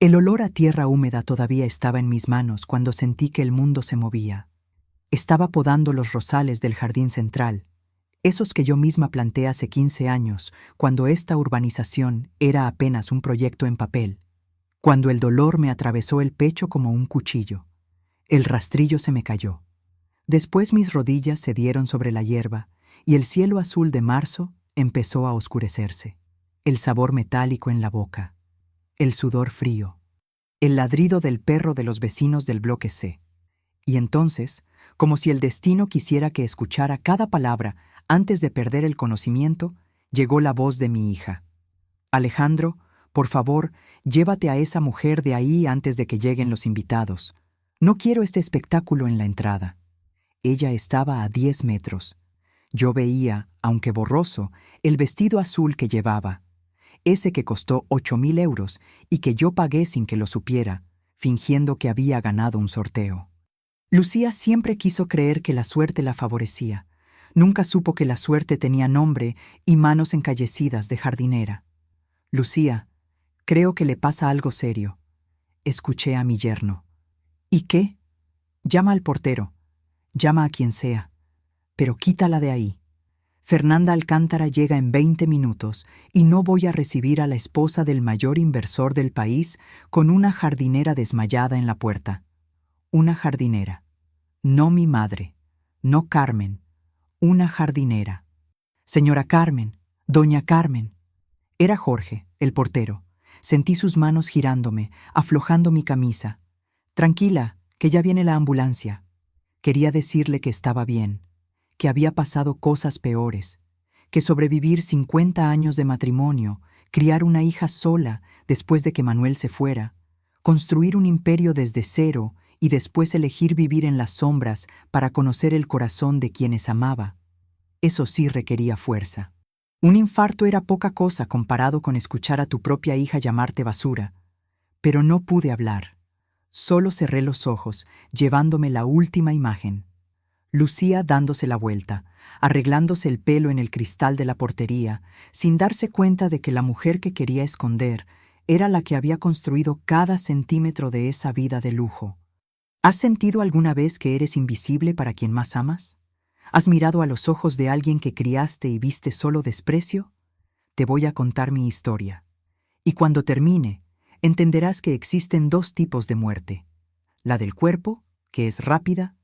El olor a tierra húmeda todavía estaba en mis manos cuando sentí que el mundo se movía. Estaba podando los rosales del jardín central, esos que yo misma planté hace 15 años, cuando esta urbanización era apenas un proyecto en papel, cuando el dolor me atravesó el pecho como un cuchillo. El rastrillo se me cayó. Después mis rodillas se dieron sobre la hierba y el cielo azul de marzo empezó a oscurecerse. El sabor metálico en la boca, el sudor frío, el ladrido del perro de los vecinos del bloque C. Y entonces, como si el destino quisiera que escuchara cada palabra antes de perder el conocimiento, llegó la voz de mi hija. Alejandro, por favor, llévate a esa mujer de ahí antes de que lleguen los invitados. No quiero este espectáculo en la entrada. Ella estaba a 10 metros. Yo veía, aunque borroso, el vestido azul que llevaba, ese que costó 8.000 euros y que yo pagué sin que lo supiera, fingiendo que había ganado un sorteo. Lucía siempre quiso creer que la suerte la favorecía. Nunca supo que la suerte tenía nombre y manos encallecidas de jardinera. Lucía, creo que le pasa algo serio. Escuché a mi yerno. ¿Y qué? Llama al portero. Llama a quien sea. Pero quítala de ahí. Fernanda Alcántara llega en 20 minutos y no voy a recibir a la esposa del mayor inversor del país con una jardinera desmayada en la puerta. Una jardinera. No mi madre. No Carmen. Una jardinera. Señora Carmen. Doña Carmen. Era Jorge, el portero. Sentí sus manos girándome, aflojando mi camisa. Tranquila, que ya viene la ambulancia. Quería decirle que estaba bien, que había pasado cosas peores, que sobrevivir 50 años de matrimonio, criar una hija sola después de que Manuel se fuera, construir un imperio desde cero y después elegir vivir en las sombras para conocer el corazón de quienes amaba. Eso sí requería fuerza. Un infarto era poca cosa comparado con escuchar a tu propia hija llamarte basura. Pero no pude hablar. Solo cerré los ojos, llevándome la última imagen. Lucía dándose la vuelta, arreglándose el pelo en el cristal de la portería, sin darse cuenta de que la mujer que quería esconder era la que había construido cada centímetro de esa vida de lujo. ¿Has sentido alguna vez que eres invisible para quien más amas? ¿Has mirado a los ojos de alguien que criaste y viste solo desprecio? Te voy a contar mi historia. Y cuando termine, entenderás que existen dos tipos de muerte. La del cuerpo, que es rápida,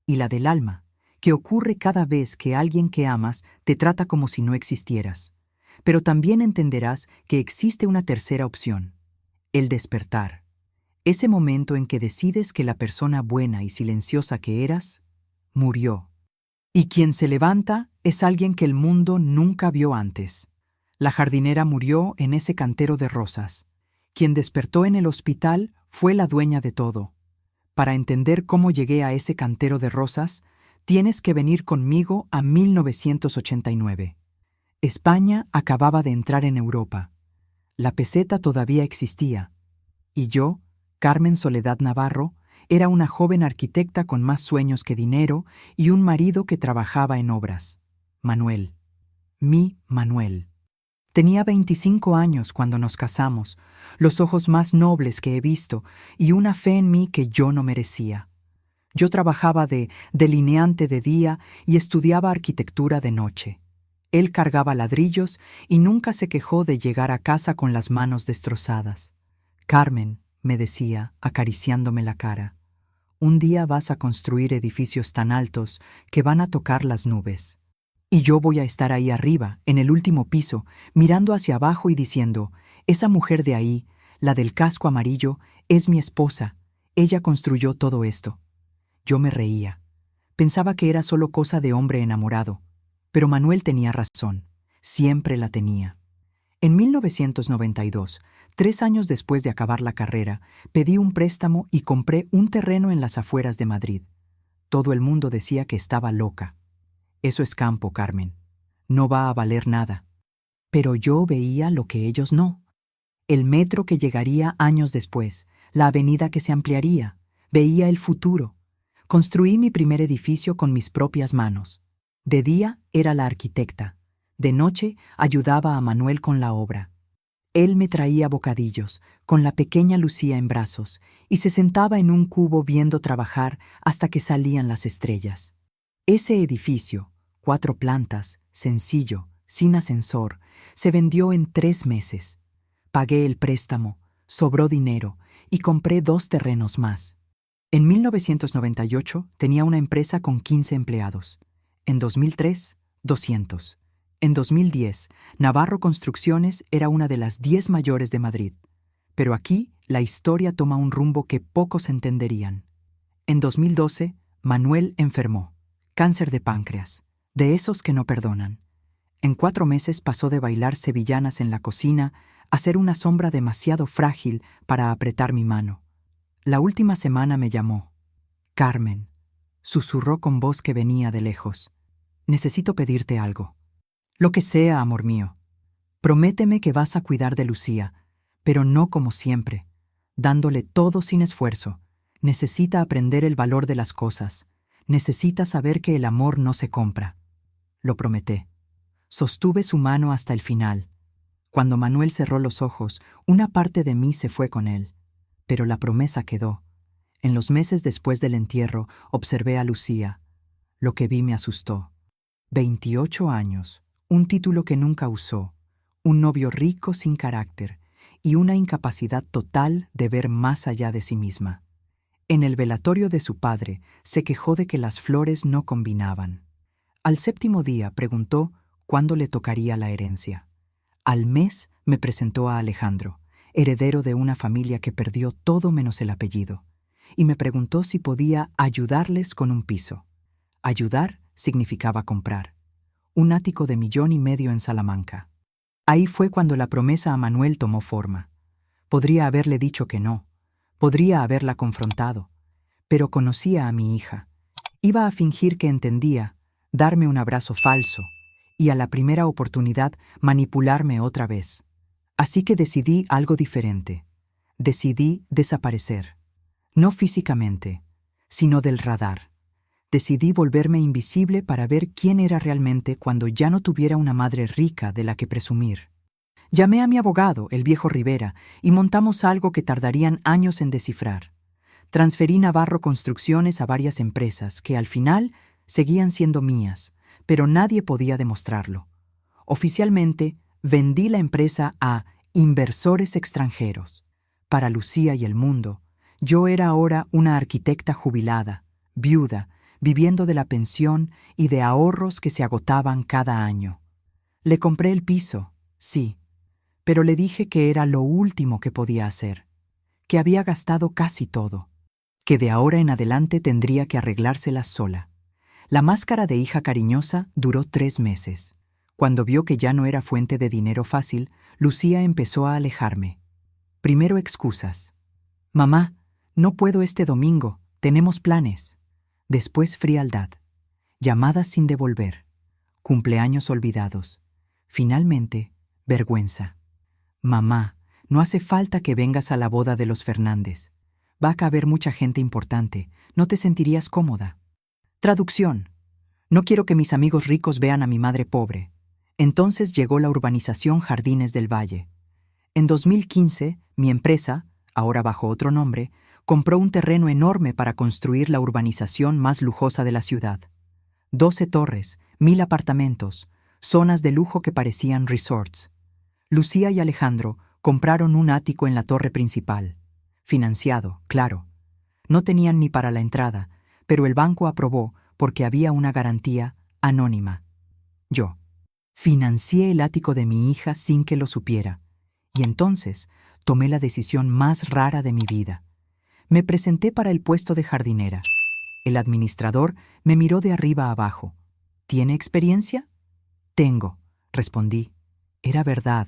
y la del alma, que ocurre cada vez que alguien que amas te trata como si no existieras. Pero también entenderás que existe una tercera opción, el despertar. Ese momento en que decides que la persona buena y silenciosa que eras, murió. Y quien se levanta es alguien que el mundo nunca vio antes. La jardinera murió en ese cantero de rosas. Quien despertó en el hospital fue la dueña de todo. Para entender cómo llegué a ese cantero de rosas, tienes que venir conmigo a 1989. España acababa de entrar en Europa. La peseta todavía existía. Y yo, Carmen Soledad Navarro, era una joven arquitecta con más sueños que dinero y un marido que trabajaba en obras. Manuel. Mi Manuel. Tenía 25 años cuando nos casamos, los ojos más nobles que he visto y una fe en mí que yo no merecía. Yo trabajaba de delineante de día y estudiaba arquitectura de noche. Él cargaba ladrillos y nunca se quejó de llegar a casa con las manos destrozadas. Carmen, me decía, acariciándome la cara, un día vas a construir edificios tan altos que van a tocar las nubes. Y yo voy a estar ahí arriba, en el último piso, mirando hacia abajo y diciendo, esa mujer de ahí, la del casco amarillo, es mi esposa. Ella construyó todo esto. Yo me reía. Pensaba que era solo cosa de hombre enamorado. Pero Manuel tenía razón. Siempre la tenía. En 1992, 3 años después de acabar la carrera, pedí un préstamo y compré un terreno en las afueras de Madrid. Todo el mundo decía que estaba loca. Eso es campo, Carmen. No va a valer nada. Pero yo veía lo que ellos no. El metro que llegaría años después, la avenida que se ampliaría. Veía el futuro. Construí mi primer edificio con mis propias manos. De día era la arquitecta. De noche ayudaba a Manuel con la obra. Él me traía bocadillos, con la pequeña Lucía en brazos, y se sentaba en un cubo viendo trabajar hasta que salían las estrellas. Ese edificio, 4 plantas, sencillo, sin ascensor, se vendió en 3 meses. Pagué el préstamo, sobró dinero y compré 2 terrenos más. En 1998 tenía una empresa con 15 empleados. En 2003, 200. En 2010, Navarro Construcciones era una de las 10 mayores de Madrid. Pero aquí la historia toma un rumbo que pocos entenderían. En 2012, Manuel enfermó. Cáncer de páncreas, de esos que no perdonan. En 4 meses pasó de bailar sevillanas en la cocina a ser una sombra demasiado frágil para apretar mi mano. La última semana me llamó. Carmen, susurró con voz que venía de lejos. Necesito pedirte algo. Lo que sea, amor mío. Prométeme que vas a cuidar de Lucía, pero no como siempre, dándole todo sin esfuerzo. Necesita aprender el valor de las cosas. Necesita saber que el amor no se compra. Lo prometí. Sostuve su mano hasta el final. Cuando Manuel cerró los ojos, una parte de mí se fue con él. Pero la promesa quedó. En los meses después del entierro, observé a Lucía. Lo que vi me asustó. 28 años, un título que nunca usó, un novio rico sin carácter y una incapacidad total de ver más allá de sí misma. En el velatorio de su padre se quejó de que las flores no combinaban. Al 7º día preguntó cuándo le tocaría la herencia. Al mes me presentó a Alejandro, heredero de una familia que perdió todo menos el apellido, y me preguntó si podía ayudarles con un piso. Ayudar significaba comprar. Un ático de 1,5 millones en Salamanca. Ahí fue cuando la promesa a Manuel tomó forma. Podría haberle dicho que no. Podría haberla confrontado. Pero conocía a mi hija. Iba a fingir que entendía, darme un abrazo falso, y a la primera oportunidad manipularme otra vez. Así que decidí algo diferente. Decidí desaparecer. No físicamente, sino del radar. Decidí volverme invisible para ver quién era realmente cuando ya no tuviera una madre rica de la que presumir. Llamé a mi abogado, el viejo Rivera, y montamos algo que tardarían años en descifrar. Transferí Navarro Construcciones a varias empresas que al final seguían siendo mías, pero nadie podía demostrarlo. Oficialmente, vendí la empresa a inversores extranjeros. Para Lucía y el mundo, yo era ahora una arquitecta jubilada, viuda, viviendo de la pensión y de ahorros que se agotaban cada año. Le compré el piso, sí, pero le dije que era lo último que podía hacer, que había gastado casi todo, que de ahora en adelante tendría que arreglárselas sola. La máscara de hija cariñosa duró 3 meses. Cuando vio que ya no era fuente de dinero fácil, Lucía empezó a alejarme. Primero excusas. Mamá, no puedo este domingo, tenemos planes. Después frialdad. Llamadas sin devolver. Cumpleaños olvidados. Finalmente, vergüenza. Mamá, no hace falta que vengas a la boda de los Fernández. Va a caber mucha gente importante. No te sentirías cómoda. Traducción. No quiero que mis amigos ricos vean a mi madre pobre. Entonces llegó la urbanización Jardines del Valle. En 2015, mi empresa, ahora bajo otro nombre, compró un terreno enorme para construir la urbanización más lujosa de la ciudad. 12 torres, 1,000 apartamentos, zonas de lujo que parecían resorts. Lucía y Alejandro compraron un ático en la torre principal. Financiado, claro. No tenían ni para la entrada, pero el banco aprobó porque había una garantía anónima. Yo financié el ático de mi hija sin que lo supiera, y entonces tomé la decisión más rara de mi vida. Me presenté para el puesto de jardinera. El administrador me miró de arriba a abajo. ¿Tiene experiencia? Tengo, respondí. Era verdad.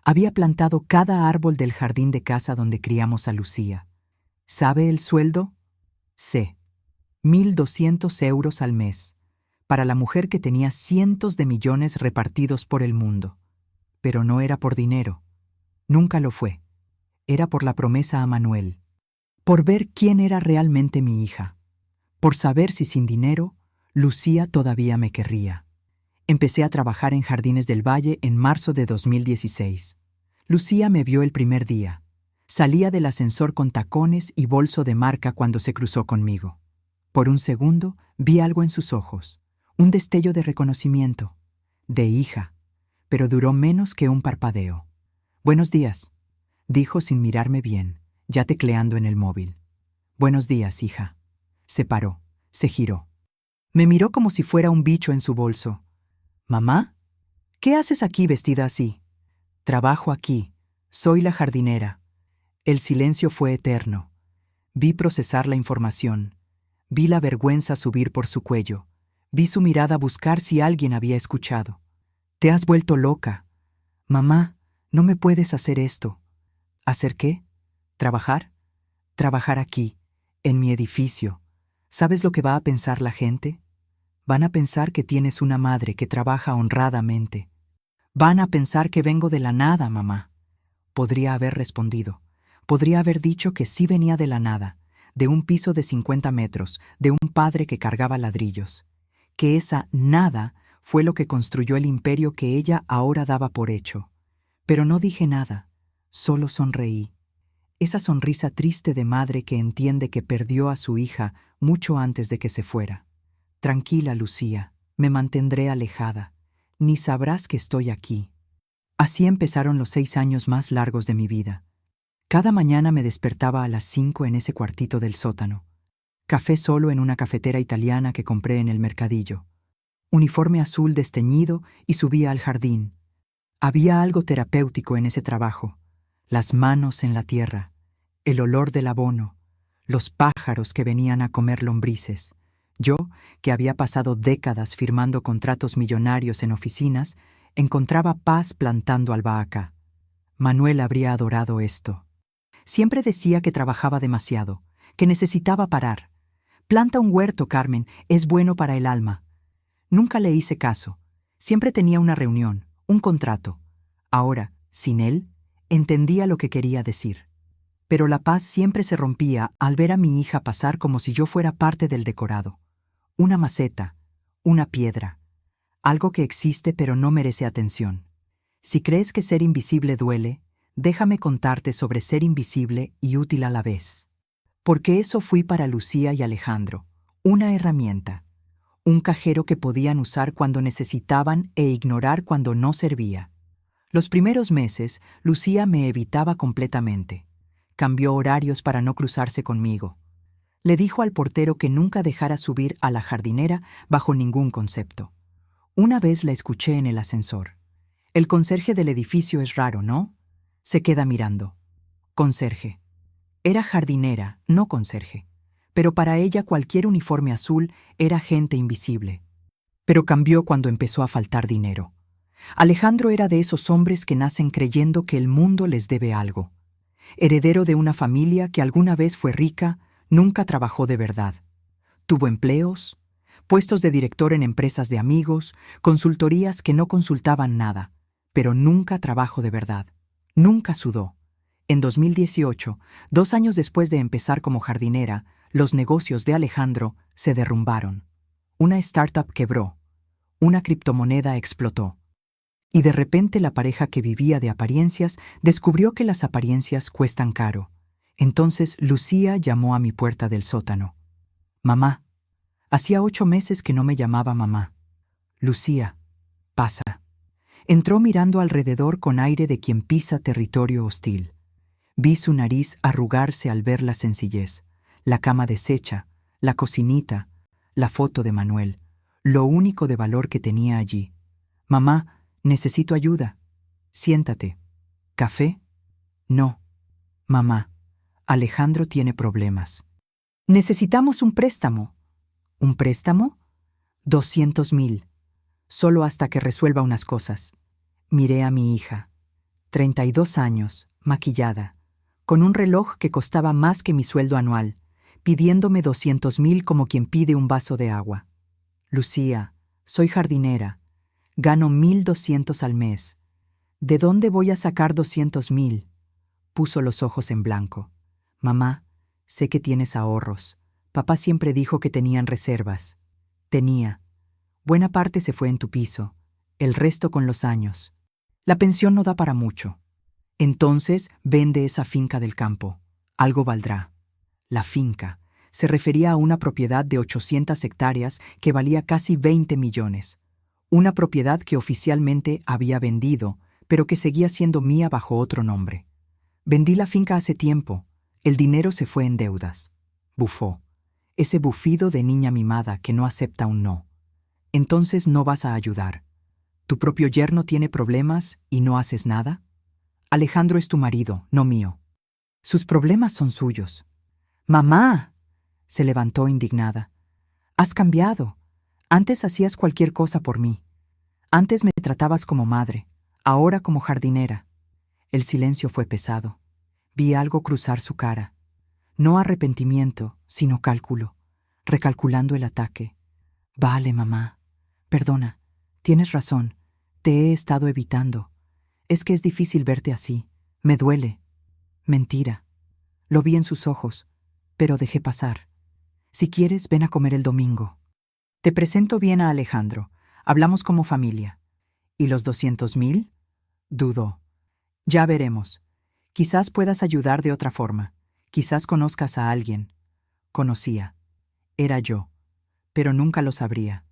Había plantado cada árbol del jardín de casa donde criamos a Lucía. ¿Sabe el sueldo? Sé. 1,200 euros al mes, para la mujer que tenía cientos de millones repartidos por el mundo. Pero no era por dinero. Nunca lo fue. Era por la promesa a Manuel. Por ver quién era realmente mi hija. Por saber si sin dinero, Lucía todavía me querría. Empecé a trabajar en Jardines del Valle en marzo de 2016. Lucía me vio el primer día. Salía del ascensor con tacones y bolso de marca cuando se cruzó conmigo. Por un segundo vi algo en sus ojos, un destello de reconocimiento, de hija, pero duró menos que un parpadeo. «Buenos días», dijo sin mirarme bien, ya tecleando en el móvil. «Buenos días, hija». Se paró, se giró. Me miró como si fuera un bicho en su bolso. «¿Mamá? ¿Qué haces aquí vestida así?» «Trabajo aquí. Soy la jardinera». El silencio fue eterno. Vi procesar la información. Vi la vergüenza subir por su cuello. Vi su mirada buscar si alguien había escuchado. «Te has vuelto loca. Mamá, no me puedes hacer esto». ¿Hacer qué? ¿Trabajar? Trabajar aquí, en mi edificio. ¿Sabes lo que va a pensar la gente? Van a pensar que tienes una madre que trabaja honradamente. Van a pensar que vengo de la nada, mamá. Podría haber respondido. Podría haber dicho que sí venía de la nada, de un piso de 50 metros, de un padre que cargaba ladrillos. Que esa nada fue lo que construyó el imperio que ella ahora daba por hecho. Pero no dije nada, solo sonreí. Esa sonrisa triste de madre que entiende que perdió a su hija mucho antes de que se fuera. Tranquila, Lucía, me mantendré alejada. Ni sabrás que estoy aquí. Así empezaron los 6 años más largos de mi vida. Cada mañana me despertaba a las 5 en ese cuartito del sótano. Café solo en una cafetera italiana que compré en el mercadillo. Uniforme azul desteñido y subía al jardín. Había algo terapéutico en ese trabajo. Las manos en la tierra, el olor del abono, los pájaros que venían a comer lombrices. Yo, que había pasado décadas firmando contratos millonarios en oficinas, encontraba paz plantando albahaca. Manuel habría adorado esto. Siempre decía que trabajaba demasiado, que necesitaba parar. «Planta un huerto, Carmen, es bueno para el alma». Nunca le hice caso. Siempre tenía una reunión, un contrato. Ahora, sin él, entendía lo que quería decir. Pero la paz siempre se rompía al ver a mi hija pasar como si yo fuera parte del decorado. Una maceta, una piedra, algo que existe pero no merece atención. Si crees que ser invisible duele, déjame contarte sobre ser invisible y útil a la vez. Porque eso fui para Lucía y Alejandro, una herramienta, un cajero que podían usar cuando necesitaban e ignorar cuando no servía. Los primeros meses, Lucía me evitaba completamente. Cambió horarios para no cruzarse conmigo. Le dijo al portero que nunca dejara subir a la jardinera bajo ningún concepto. Una vez la escuché en el ascensor. «El conserje del edificio es raro, ¿no?» Se queda mirando. Conserje. Era jardinera, no conserje. Pero para ella cualquier uniforme azul era gente invisible. Pero cambió cuando empezó a faltar dinero. Alejandro era de esos hombres que nacen creyendo que el mundo les debe algo. Heredero de una familia que alguna vez fue rica, nunca trabajó de verdad. Tuvo empleos, puestos de director en empresas de amigos, consultorías que no consultaban nada, pero nunca trabajo de verdad. Nunca sudó. En 2018, 2 años después de empezar como jardinera, los negocios de Alejandro se derrumbaron. Una startup quebró. Una criptomoneda explotó. Y de repente la pareja que vivía de apariencias descubrió que las apariencias cuestan caro. Entonces Lucía llamó a mi puerta del sótano. «Mamá». Hacía 8 meses que no me llamaba mamá. «Lucía, pasa». Entró mirando alrededor con aire de quien pisa territorio hostil. Vi su nariz arrugarse al ver la sencillez, la cama deshecha, la cocinita, la foto de Manuel, lo único de valor que tenía allí. «Mamá, necesito ayuda». «Siéntate». «¿Café?» «No». «Mamá, Alejandro tiene problemas». «Necesitamos un préstamo». «¿Un préstamo?» 200,000. Solo hasta que resuelva unas cosas. Miré a mi hija. 32 años, maquillada, con un reloj que costaba más que mi sueldo anual, pidiéndome 200,000 como quien pide un vaso de agua. «Lucía, soy jardinera. Gano 1,200 al mes. ¿De dónde voy a sacar 200,000? Puso los ojos en blanco. «Mamá, sé que tienes ahorros. Papá siempre dijo que tenían reservas». «Tenía. Buena parte se fue en tu piso, el resto con los años. La pensión no da para mucho». Entonces vende esa finca del campo. Algo valdrá. La finca se refería a una propiedad de 800 hectáreas que valía casi 20 millones. Una propiedad que oficialmente había vendido, pero que seguía siendo mía bajo otro nombre. Vendí la finca hace tiempo. El dinero se fue en deudas. Bufó. Ese bufido de niña mimada que no acepta un no. Entonces no vas a ayudar. ¿Tu propio yerno tiene problemas y no haces nada? Alejandro es tu marido, no mío. Sus problemas son suyos. ¡Mamá! Se levantó indignada. Has cambiado. Antes hacías cualquier cosa por mí. Antes me tratabas como madre, ahora como jardinera. El silencio fue pesado. Vi algo cruzar su cara. No arrepentimiento, sino cálculo, recalculando el ataque. Vale, mamá. Perdona. Tienes razón. Te he estado evitando. Es que es difícil verte así. Me duele. Mentira. Lo vi en sus ojos, pero dejé pasar. Si quieres, ven a comer el domingo. Te presento bien a Alejandro. Hablamos como familia. ¿Y los 200,000? Dudó. Ya veremos. Quizás puedas ayudar de otra forma. Quizás conozcas a alguien. Conocía. Era yo. Pero nunca lo sabría.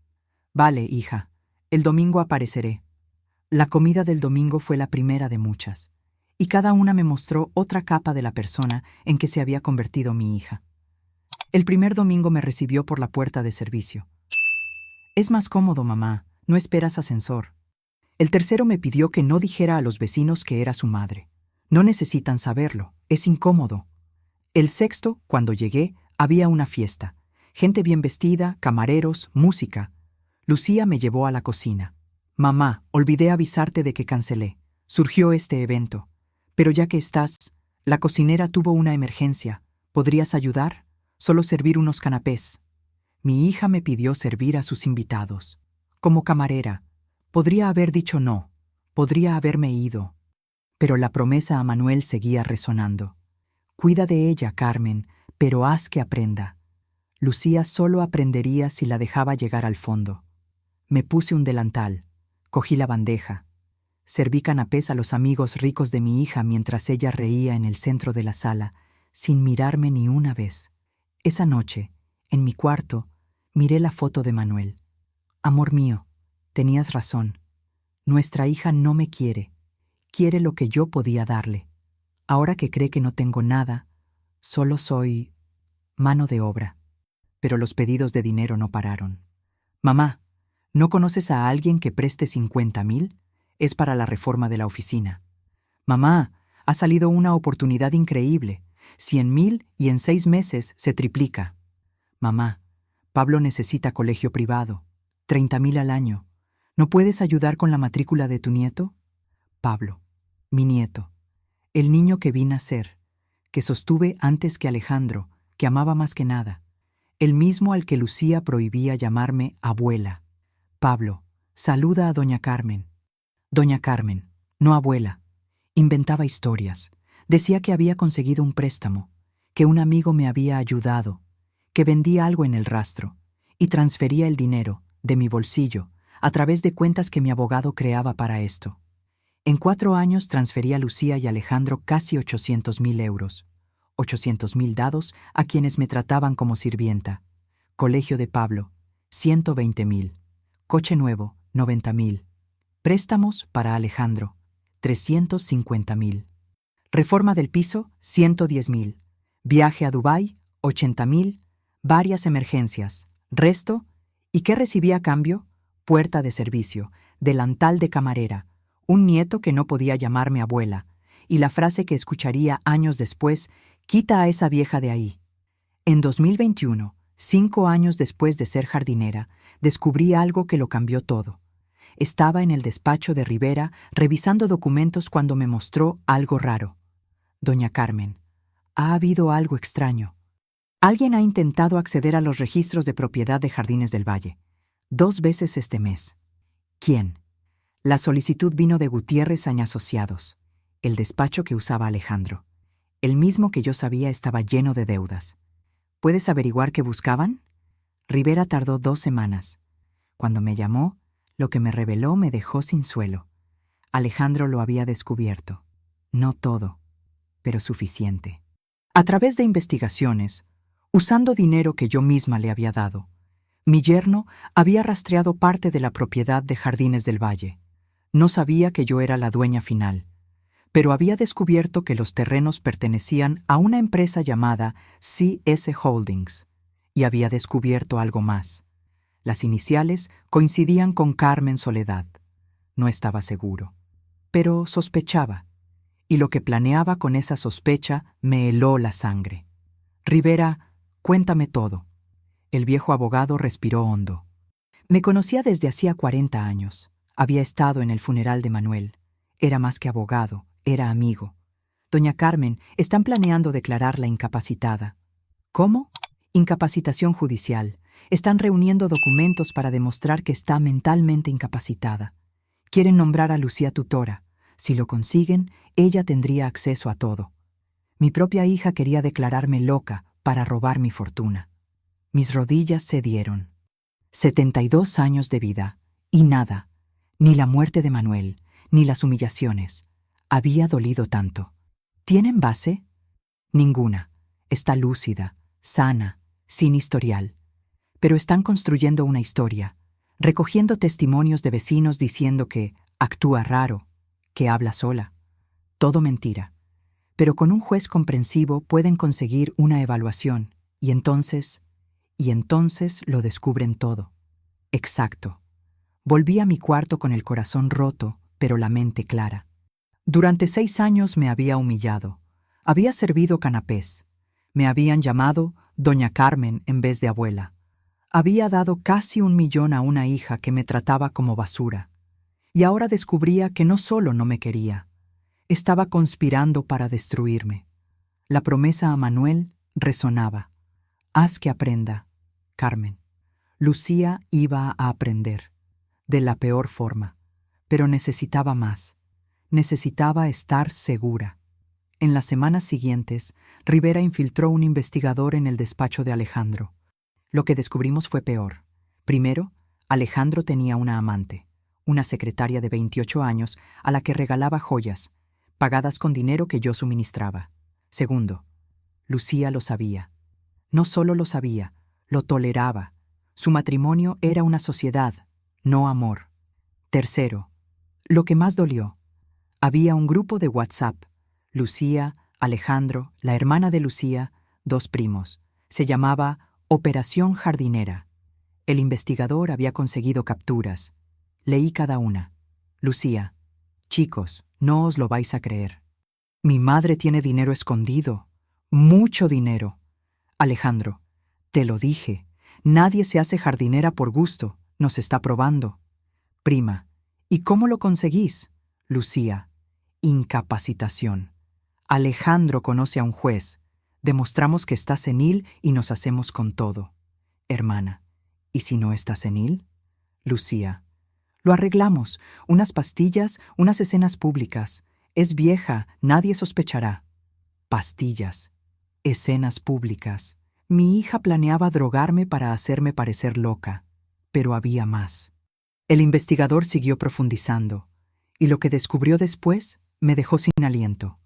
Vale, hija. El domingo apareceré. La comida del domingo fue la primera de muchas, y cada una me mostró otra capa de la persona en que se había convertido mi hija. El primer domingo me recibió por la puerta de servicio. Es más cómodo, mamá, no esperas ascensor. El tercero me pidió que no dijera a los vecinos que era su madre. No necesitan saberlo, es incómodo. El sexto, cuando llegué, había una fiesta. Gente bien vestida, camareros, música. Lucía me llevó a la cocina. Mamá, olvidé avisarte de que cancelé. Surgió este evento. Pero ya que estás, la cocinera tuvo una emergencia. ¿Podrías ayudar? Solo servir unos canapés. Mi hija me pidió servir a sus invitados. Como camarera. Podría haber dicho no. Podría haberme ido. Pero la promesa a Manuel seguía resonando. Cuida de ella, Carmen, pero haz que aprenda. Lucía solo aprendería si la dejaba llegar al fondo. Me puse un delantal. Cogí la bandeja. Serví canapés a los amigos ricos de mi hija mientras ella reía en el centro de la sala, sin mirarme ni una vez. Esa noche, en mi cuarto, miré la foto de Manuel. Amor mío, tenías razón. Nuestra hija no me quiere. Quiere lo que yo podía darle. Ahora que cree que no tengo nada, solo soy mano de obra. Pero los pedidos de dinero no pararon. Mamá, ¿no conoces a alguien que preste 50,000? Es para la reforma de la oficina. Mamá, ha salido una oportunidad increíble. 100,000 y en 6 meses se triplica. Mamá, Pablo necesita colegio privado. 30,000 al año. ¿No puedes ayudar con la matrícula de tu nieto? Pablo, mi nieto. El niño que vi nacer, que sostuve antes que Alejandro, que amaba más que nada. El mismo al que Lucía prohibía llamarme abuela. Pablo, saluda a doña Carmen. Doña Carmen, no abuela. Inventaba historias. Decía que había conseguido un préstamo, que un amigo me había ayudado, que vendía algo en el rastro, y transfería el dinero, de mi bolsillo, a través de cuentas que mi abogado creaba para esto. En 4 años transferí a Lucía y Alejandro casi 800,000 euros. 800,000 dados a quienes me trataban como sirvienta. Colegio de Pablo, 120,000. Coche nuevo, 90,000. Préstamos para Alejandro, 350,000. Reforma del piso, 110,000. Viaje a Dubái, 80,000. Varias emergencias. Resto, ¿y qué recibí a cambio? Puerta de servicio, delantal de camarera, un nieto que no podía llamarme abuela, y la frase que escucharía años después: quita a esa vieja de ahí. En 2021, 5 años después de ser jardinera, descubrí algo que lo cambió todo. Estaba en el despacho de Rivera revisando documentos cuando me mostró algo raro. Doña Carmen, ha habido algo extraño. Alguien ha intentado acceder a los registros de propiedad de Jardines del Valle. 2 veces este mes. ¿Quién? La solicitud vino de Gutiérrez Añ Asociados, el despacho que usaba Alejandro. El mismo que yo sabía estaba lleno de deudas. ¿Puedes averiguar qué buscaban? Rivera tardó 2 semanas. Cuando me llamó, lo que me reveló me dejó sin suelo. Alejandro lo había descubierto. No todo, pero suficiente. A través de investigaciones, usando dinero que yo misma le había dado, mi yerno había rastreado parte de la propiedad de Jardines del Valle. No sabía que yo era la dueña final, pero había descubierto que los terrenos pertenecían a una empresa llamada CS Holdings, y había descubierto algo más. Las iniciales coincidían con Carmen Soledad. No estaba seguro, pero sospechaba, y lo que planeaba con esa sospecha me heló la sangre. Rivera, cuéntame todo. El viejo abogado respiró hondo. Me conocía desde hacía 40 años. Había estado en el funeral de Manuel. Era más que abogado, era amigo. Doña Carmen, están planeando declararla incapacitada. ¿Cómo? Incapacitación judicial. Están reuniendo documentos para demostrar que está mentalmente incapacitada. Quieren nombrar a Lucía tutora. Si lo consiguen, ella tendría acceso a todo. Mi propia hija quería declararme loca para robar mi fortuna. Mis rodillas cedieron. 72 años de vida, y nada, ni la muerte de Manuel, ni las humillaciones, había dolido tanto. ¿Tienen base? Ninguna. Está lúcida, sana, sin historial. Pero están construyendo una historia, recogiendo testimonios de vecinos diciendo que actúa raro, que habla sola. Todo mentira. Pero con un juez comprensivo pueden conseguir una evaluación, y entonces lo descubren todo. Exacto. Volví a mi cuarto con el corazón roto, pero la mente clara. Durante 6 años me había humillado. Había servido canapés. Me habían llamado Doña Carmen en vez de abuela. Había dado casi 1 millón a una hija que me trataba como basura. Y ahora descubría que no solo no me quería, estaba conspirando para destruirme. La promesa a Manuel resonaba. Haz que aprenda, Carmen. Lucía iba a aprender, de la peor forma, pero necesitaba más. Necesitaba estar segura. En las semanas siguientes, Rivera infiltró un investigador en el despacho de Alejandro. Lo que descubrimos fue peor. Primero, Alejandro tenía una amante, una secretaria de 28 años a la que regalaba joyas, pagadas con dinero que yo suministraba. Segundo, Lucía lo sabía. No solo lo sabía, lo toleraba. Su matrimonio era una sociedad, no amor. Tercero, lo que más dolió, había un grupo de WhatsApp. Lucía, Alejandro, la hermana de Lucía, 2 primos. Se llamaba Operación Jardinera. El investigador había conseguido capturas. Leí cada una. Lucía: chicos, no os lo vais a creer. Mi madre tiene dinero escondido. Mucho dinero. Alejandro: te lo dije. Nadie se hace jardinera por gusto. Nos está probando. Prima: ¿y cómo lo conseguís? Lucía: incapacitación. Alejandro conoce a un juez. Demostramos que está senil y nos hacemos con todo. Hermana: ¿y si no está senil? Lucía: lo arreglamos. Unas pastillas, unas escenas públicas. Es vieja, nadie sospechará. Pastillas. Escenas públicas. Mi hija planeaba drogarme para hacerme parecer loca. Pero había más. El investigador siguió profundizando, y lo que descubrió después me dejó sin aliento.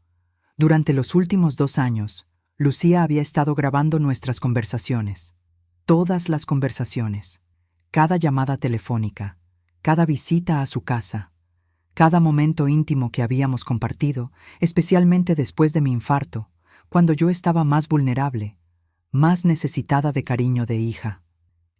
Durante los últimos 2 años, Lucía había estado grabando nuestras conversaciones. Todas las conversaciones. Cada llamada telefónica. Cada visita a su casa. Cada momento íntimo que habíamos compartido, especialmente después de mi infarto, cuando yo estaba más vulnerable, más necesitada de cariño de hija.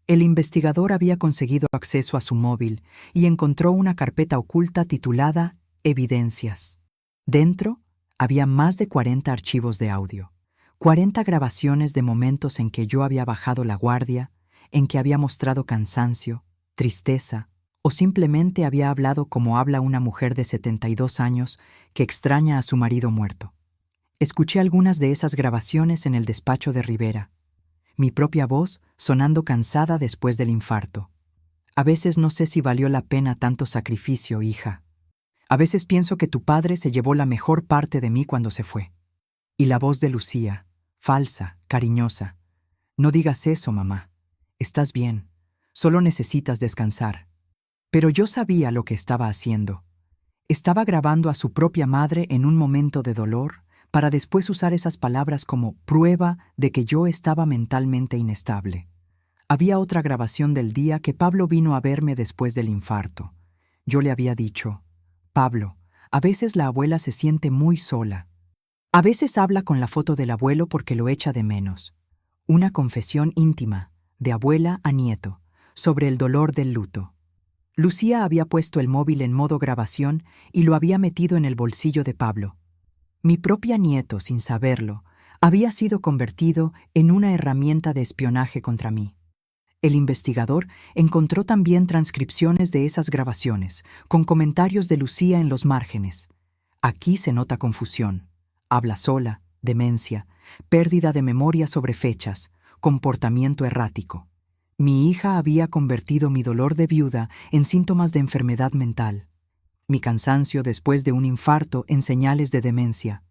El investigador había conseguido acceso a su móvil y encontró una carpeta oculta titulada Evidencias. Dentro había más de 40 archivos de audio, 40 grabaciones de momentos en que yo había bajado la guardia, en que había mostrado cansancio, tristeza, o simplemente había hablado como habla una mujer de 72 años que extraña a su marido muerto. Escuché algunas de esas grabaciones en el despacho de Rivera, mi propia voz sonando cansada después del infarto. A veces no sé si valió la pena tanto sacrificio, hija. A veces pienso que tu padre se llevó la mejor parte de mí cuando se fue. Y la voz de Lucía, falsa, cariñosa. No digas eso, mamá. Estás bien. Solo necesitas descansar. Pero yo sabía lo que estaba haciendo. Estaba grabando a su propia madre en un momento de dolor para después usar esas palabras como prueba de que yo estaba mentalmente inestable. Había otra grabación del día que Pablo vino a verme después del infarto. Yo le había dicho: Pablo, a veces la abuela se siente muy sola. A veces habla con la foto del abuelo porque lo echa de menos. Una confesión íntima, de abuela a nieto, sobre el dolor del luto. Lucía había puesto el móvil en modo grabación y lo había metido en el bolsillo de Pablo. Mi propia nieto, sin saberlo, había sido convertido en una herramienta de espionaje contra mí. El investigador encontró también transcripciones de esas grabaciones, con comentarios de Lucía en los márgenes. Aquí se nota confusión. Habla sola, demencia, pérdida de memoria sobre fechas, comportamiento errático. Mi hija había convertido mi dolor de viuda en síntomas de enfermedad mental, mi cansancio después de un infarto en señales de demencia,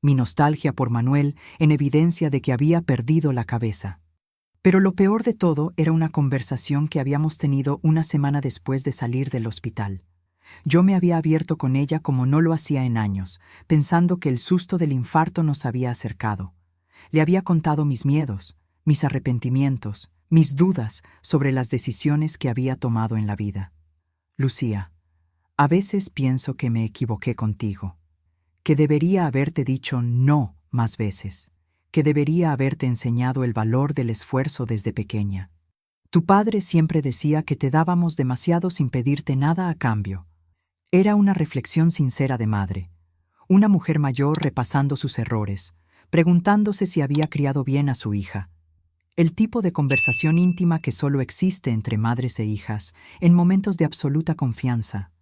mi nostalgia por Manuel en evidencia de que había perdido la cabeza. Pero lo peor de todo era una conversación que habíamos tenido una semana después de salir del hospital. Yo me había abierto con ella como no lo hacía en años, pensando que el susto del infarto nos había acercado. Le había contado mis miedos, mis arrepentimientos, mis dudas sobre las decisiones que había tomado en la vida. Lucía, a veces pienso que me equivoqué contigo, que debería haberte dicho no más veces, que debería haberte enseñado el valor del esfuerzo desde pequeña. Tu padre siempre decía que te dábamos demasiado sin pedirte nada a cambio. Era una reflexión sincera de madre, una mujer mayor repasando sus errores, preguntándose si había criado bien a su hija. El tipo de conversación íntima que solo existe entre madres e hijas, en momentos de absoluta confianza.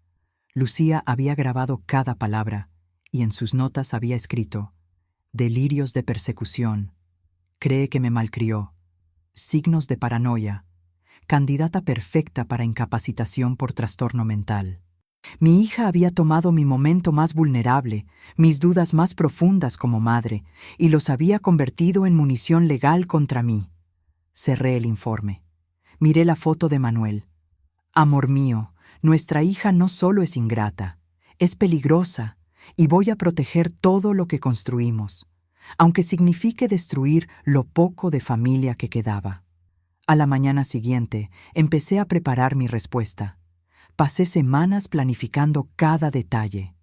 Lucía había grabado cada palabra, y en sus notas había escrito: delirios de persecución, cree que me malcrió, signos de paranoia, candidata perfecta para incapacitación por trastorno mental. Mi hija había tomado mi momento más vulnerable, mis dudas más profundas como madre, y los había convertido en munición legal contra mí. Cerré el informe. Miré la foto de Manuel. Amor mío, nuestra hija no solo es ingrata, es peligrosa, y voy a proteger todo lo que construimos, aunque signifique destruir lo poco de familia que quedaba. A la mañana siguiente, empecé a preparar mi respuesta. Pasé semanas planificando cada detalle.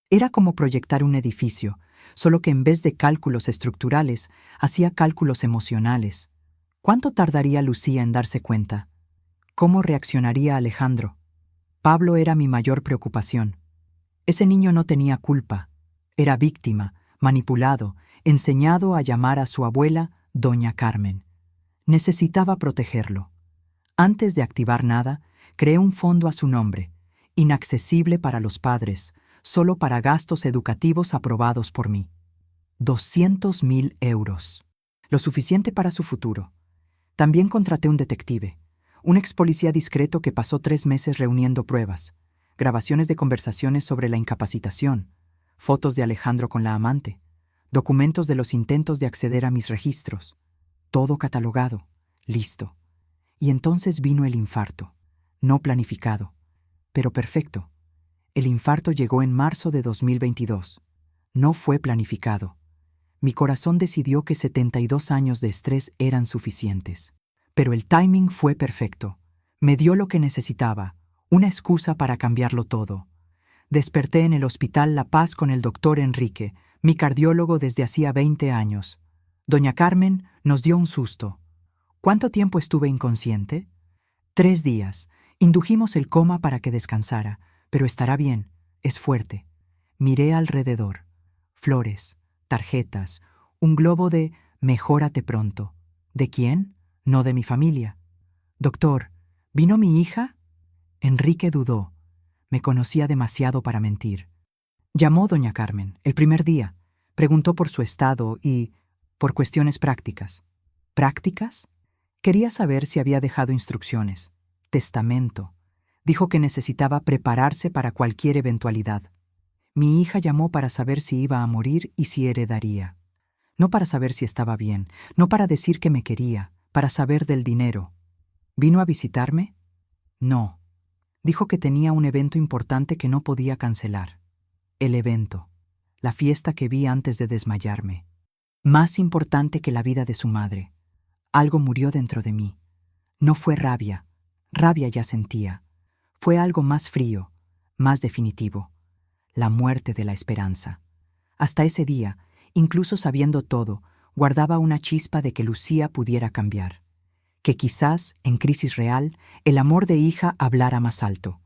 Era como proyectar un edificio, solo que en vez de cálculos estructurales, hacía cálculos emocionales. ¿Cuánto tardaría Lucía en darse cuenta? ¿Cómo reaccionaría Alejandro? Pablo era mi mayor preocupación. Ese niño no tenía culpa. Era víctima, manipulado, enseñado a llamar a su abuela Doña Carmen. Necesitaba protegerlo. Antes de activar nada, creé un fondo a su nombre, inaccesible para los padres, solo para gastos educativos aprobados por mí. 200.000 euros. Lo suficiente para su futuro. También contraté un detective, un ex policía discreto que pasó 3 meses reuniendo pruebas, grabaciones de conversaciones sobre la incapacitación, fotos de Alejandro con la amante, documentos de los intentos de acceder a mis registros, todo catalogado, listo. Y entonces vino el infarto, no planificado, pero perfecto. El infarto llegó en marzo de 2022. No fue planificado. Mi corazón decidió que 72 años de estrés eran suficientes. Pero el timing fue perfecto. Me dio lo que necesitaba, una excusa para cambiarlo todo. Desperté en el Hospital La Paz con el doctor Enrique, mi cardiólogo desde hacía 20 años. Doña Carmen nos dio un susto. ¿Cuánto tiempo estuve inconsciente? 3 días. Indujimos el coma para que descansara, pero estará bien, es fuerte. Miré alrededor. Flores, tarjetas, un globo de «Mejórate pronto». ¿De quién? No de mi familia. Doctor, ¿vino mi hija? Enrique dudó. Me conocía demasiado para mentir. Llamó doña Carmen, el primer día. Preguntó por su estado y por cuestiones prácticas. ¿Prácticas? Quería saber si había dejado instrucciones. Testamento. Dijo que necesitaba prepararse para cualquier eventualidad. Mi hija llamó para saber si iba a morir y si heredaría. No para saber si estaba bien, no para decir que me quería, para saber del dinero. ¿Vino a visitarme? No. Dijo que tenía un evento importante que no podía cancelar. El evento, la fiesta que vi antes de desmayarme. Más importante que la vida de su madre. Algo murió dentro de mí. No fue rabia. Rabia ya sentía. Fue algo más frío, más definitivo. La muerte de la esperanza. Hasta ese día, incluso sabiendo todo, guardaba una chispa de que Lucía pudiera cambiar. Que quizás, en crisis real, el amor de hija hablara más alto.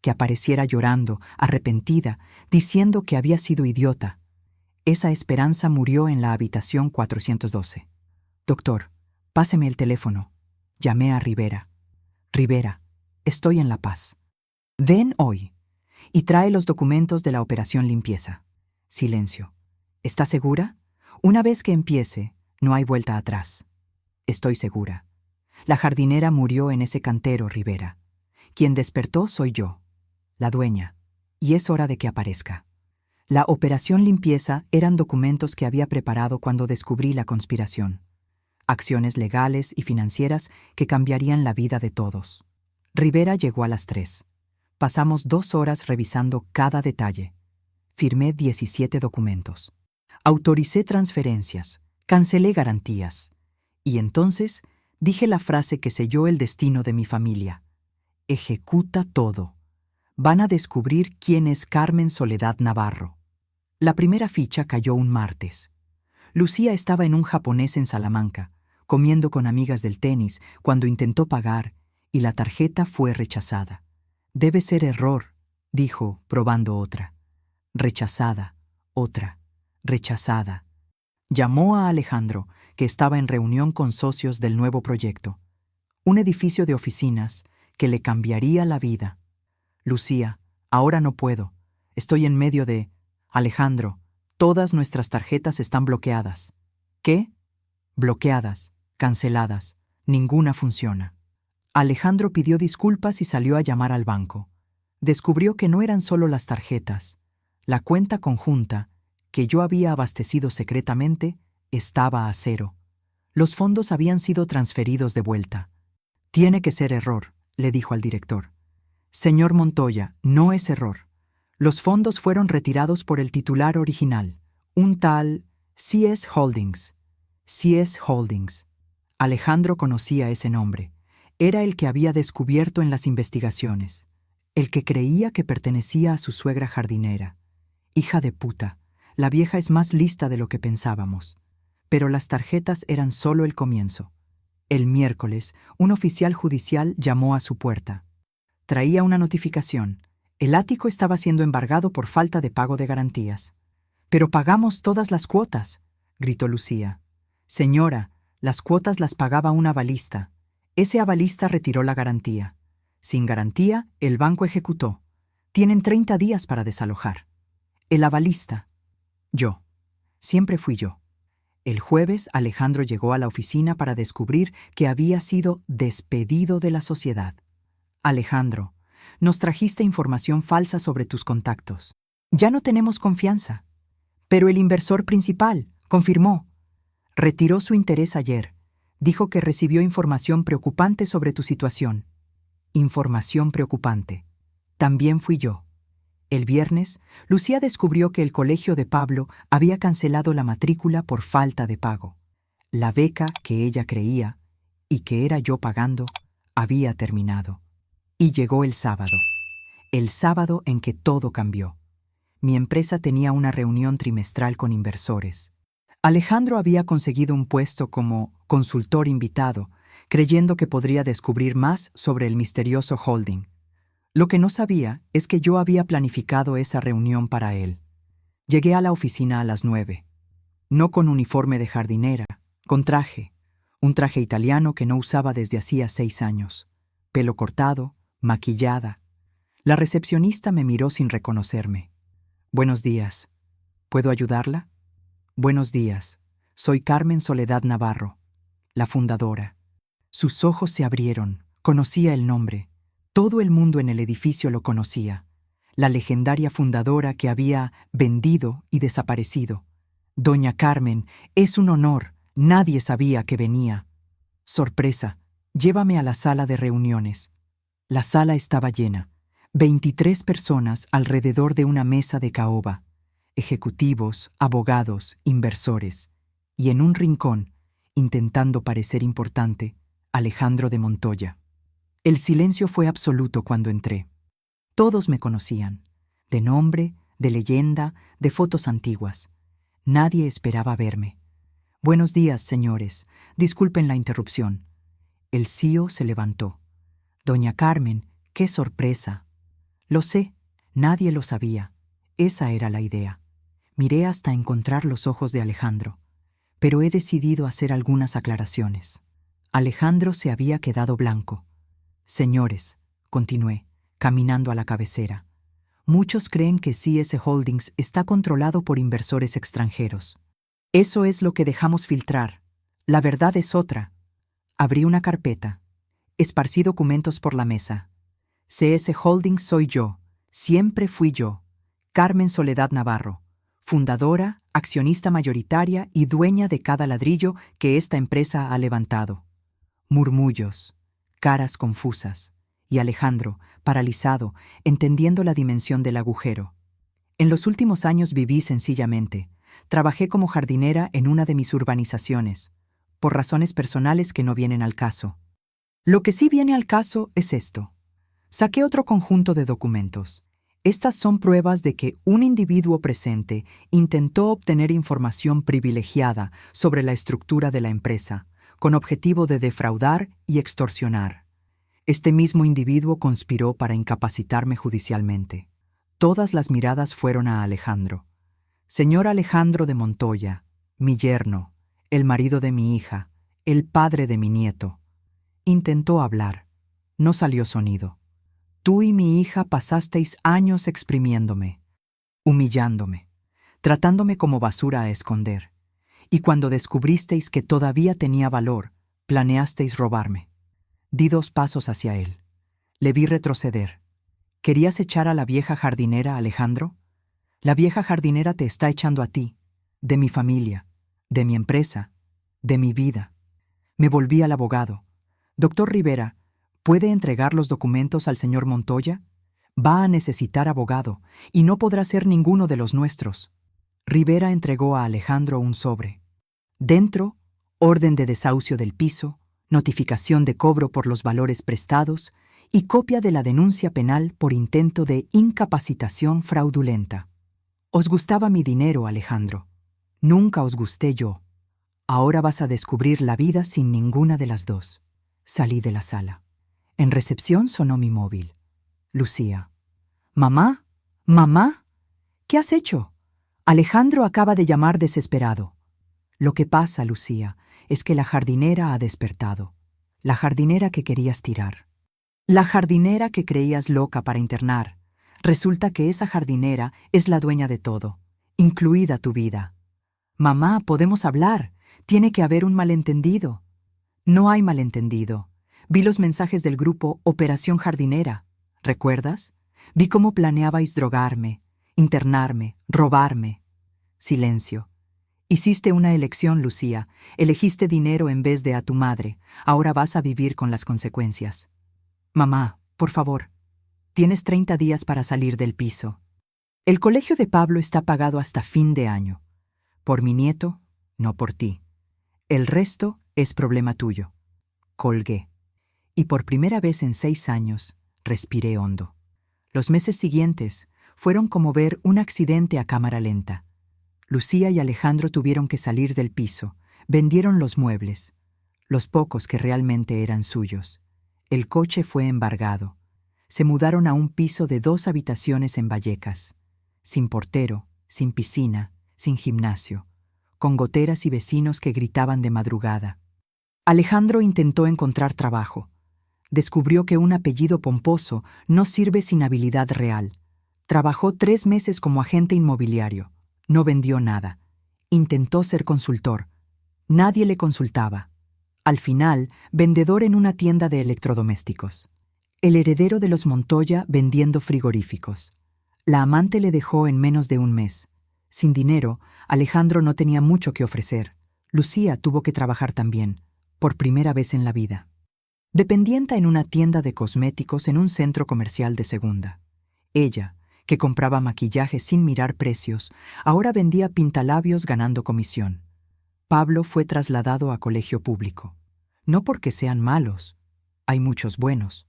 Que apareciera llorando, arrepentida, diciendo que había sido idiota. Esa esperanza murió en la habitación 412. Doctor, páseme el teléfono. Llamé a Rivera. Rivera, estoy en La Paz. Ven hoy y trae los documentos de la operación limpieza. Silencio. ¿Está segura? Una vez que empiece, no hay vuelta atrás. Estoy segura. La jardinera murió en ese cantero, Rivera. Quien despertó soy yo, la dueña, y es hora de que aparezca. La operación limpieza eran documentos que había preparado cuando descubrí la conspiración. Acciones legales y financieras que cambiarían la vida de todos. Rivera llegó a las 3. Pasamos 2 horas revisando cada detalle. Firmé 17 documentos. Autoricé transferencias, cancelé garantías. Y entonces dije la frase que selló el destino de mi familia. Ejecuta todo. Van a descubrir quién es Carmen Soledad Navarro. La primera ficha cayó un martes. Lucía estaba en un japonés en Salamanca, comiendo con amigas del tenis, cuando intentó pagar, y la tarjeta fue rechazada. Debe ser error, dijo, probando otra. Rechazada, otra, rechazada. Llamó a Alejandro, que estaba en reunión con socios del nuevo proyecto. Un edificio de oficinas que le cambiaría la vida. Lucía, ahora no puedo. Estoy en medio de... Alejandro, todas nuestras tarjetas están bloqueadas. ¿Qué? Bloqueadas, canceladas. Ninguna funciona. Alejandro pidió disculpas y salió a llamar al banco. Descubrió que no eran solo las tarjetas. La cuenta conjunta, que yo había abastecido secretamente, estaba a cero. Los fondos habían sido transferidos de vuelta. Tiene que ser error, le dijo al director. Señor Montoya, no es error. Los fondos fueron retirados por el titular original, un tal CS Holdings. CS Holdings. Alejandro conocía ese nombre. Era el que había descubierto en las investigaciones. El que creía que pertenecía a su suegra jardinera. Hija de puta, la vieja es más lista de lo que pensábamos. Pero las tarjetas eran solo el comienzo. El miércoles, un oficial judicial llamó a su puerta. Traía una notificación. El ático estaba siendo embargado por falta de pago de garantías. «¡Pero pagamos todas las cuotas!», gritó Lucía. «Señora, las cuotas las pagaba un avalista. Ese avalista retiró la garantía. Sin garantía, el banco ejecutó. Tienen 30 días para desalojar. El avalista. Yo. Siempre fui yo». El jueves, Alejandro llegó a la oficina para descubrir que había sido despedido de la sociedad. «Alejandro, nos trajiste información falsa sobre tus contactos. Ya no tenemos confianza». «Pero el inversor principal», confirmó. «Retiró su interés ayer. Dijo que recibió información preocupante sobre tu situación». Información preocupante. También fui yo. El viernes, Lucía descubrió que el colegio de Pablo había cancelado la matrícula por falta de pago. La beca que ella creía, y que era yo pagando, había terminado. Y llegó el sábado en que todo cambió. Mi empresa tenía una reunión trimestral con inversores. Alejandro había conseguido un puesto como consultor invitado, creyendo que podría descubrir más sobre el misterioso holding. Lo que no sabía es que yo había planificado esa reunión para él. Llegué a la oficina a las 9. No con uniforme de jardinera, con traje. Un traje italiano que no usaba desde hacía 6 años. Pelo cortado, maquillada. La recepcionista me miró sin reconocerme. «Buenos días. ¿Puedo ayudarla?» «Buenos días. Soy Carmen Soledad Navarro, la fundadora». Sus ojos se abrieron. Conocía el nombre. Todo el mundo en el edificio lo conocía. La legendaria fundadora que había vendido y desaparecido. «Doña Carmen, es un honor. Nadie sabía que venía». «Sorpresa. Llévame a la sala de reuniones». La sala estaba llena. 23 personas alrededor de una mesa de caoba, ejecutivos, abogados, inversores, y en un rincón, intentando parecer importante, Alejandro de Montoya. El silencio fue absoluto cuando entré. Todos me conocían, de nombre, de leyenda, de fotos antiguas. Nadie esperaba verme. Buenos días, señores. Disculpen la interrupción. El CEO se levantó. Doña Carmen, qué sorpresa. Lo sé, nadie lo sabía. Esa era la idea. Miré hasta encontrar los ojos de Alejandro, pero he decidido hacer algunas aclaraciones. Alejandro se había quedado blanco. Señores, continué, caminando a la cabecera. Muchos creen que CS Holdings está controlado por inversores extranjeros. Eso es lo que dejamos filtrar. La verdad es otra. Abrí una carpeta. Esparcí documentos por la mesa. CS Holdings soy yo. Siempre fui yo. Carmen Soledad Navarro, fundadora, accionista mayoritaria y dueña de cada ladrillo que esta empresa ha levantado. Murmullos, caras confusas, y Alejandro, paralizado, entendiendo la dimensión del agujero. En los últimos años viví sencillamente. Trabajé como jardinera en una de mis urbanizaciones, por razones personales que no vienen al caso. Lo que sí viene al caso es esto. Saqué otro conjunto de documentos. Estas son pruebas de que un individuo presente intentó obtener información privilegiada sobre la estructura de la empresa, con objetivo de defraudar y extorsionar. Este mismo individuo conspiró para incapacitarme judicialmente. Todas las miradas fueron a Alejandro. Señor Alejandro de Montoya, mi yerno, el marido de mi hija, el padre de mi nieto. Intentó hablar. No salió sonido. Tú y mi hija pasasteis años exprimiéndome, humillándome, tratándome como basura a esconder. Y cuando descubristeis que todavía tenía valor, planeasteis robarme. Di 2 pasos hacia él. Le vi retroceder. ¿Querías echar a la vieja jardinera, Alejandro? La vieja jardinera te está echando a ti, de mi familia, de mi empresa, de mi vida. Me volví al abogado. Doctor Rivera, ¿puede entregar los documentos al señor Montoya? Va a necesitar abogado, y no podrá ser ninguno de los nuestros. Rivera entregó a Alejandro un sobre. Dentro, orden de desahucio del piso, notificación de cobro por los valores prestados y copia de la denuncia penal por intento de incapacitación fraudulenta. Os gustaba mi dinero, Alejandro. Nunca os gusté yo. Ahora vas a descubrir la vida sin ninguna de las dos. Salí de la sala. En recepción sonó mi móvil. Lucía. «Mamá, mamá, ¿qué has hecho?» Alejandro acaba de llamar desesperado. Lo que pasa, Lucía, es que la jardinera ha despertado. La jardinera que querías tirar. La jardinera que creías loca para internar. Resulta que esa jardinera es la dueña de todo, incluida tu vida. Mamá, podemos hablar. Tiene que haber un malentendido. No hay malentendido. Vi los mensajes del grupo Operación Jardinera. ¿Recuerdas? Vi cómo planeabais drogarme, internarme, robarme. Silencio. Hiciste una elección, Lucía. Elegiste dinero en vez de a tu madre. Ahora vas a vivir con las consecuencias. Mamá, por favor. Tienes 30 días para salir del piso. El colegio de Pablo está pagado hasta fin de año. Por mi nieto, no por ti. El resto es problema tuyo. Colgué. Y por primera vez en 6 años, respiré hondo. Los meses siguientes fueron como ver un accidente a cámara lenta. Lucía y Alejandro tuvieron que salir del piso, vendieron los muebles, los pocos que realmente eran suyos. El coche fue embargado. Se mudaron a un piso de 2 habitaciones en Vallecas, sin portero, sin piscina, sin gimnasio, con goteras y vecinos que gritaban de madrugada. Alejandro intentó encontrar trabajo. Descubrió que un apellido pomposo no sirve sin habilidad real. Trabajó 3 meses como agente inmobiliario. No vendió nada. Intentó ser consultor. Nadie le consultaba. Al final, vendedor en una tienda de electrodomésticos. El heredero de los Montoya vendiendo frigoríficos. La amante le dejó en menos de un mes. Sin dinero, Alejandro no tenía mucho que ofrecer. Lucía tuvo que trabajar también, por primera vez en la vida. Dependienta en una tienda de cosméticos en un centro comercial de segunda. Ella, que compraba maquillaje sin mirar precios, ahora vendía pintalabios ganando comisión. Pablo fue trasladado a colegio público. No porque sean malos, hay muchos buenos,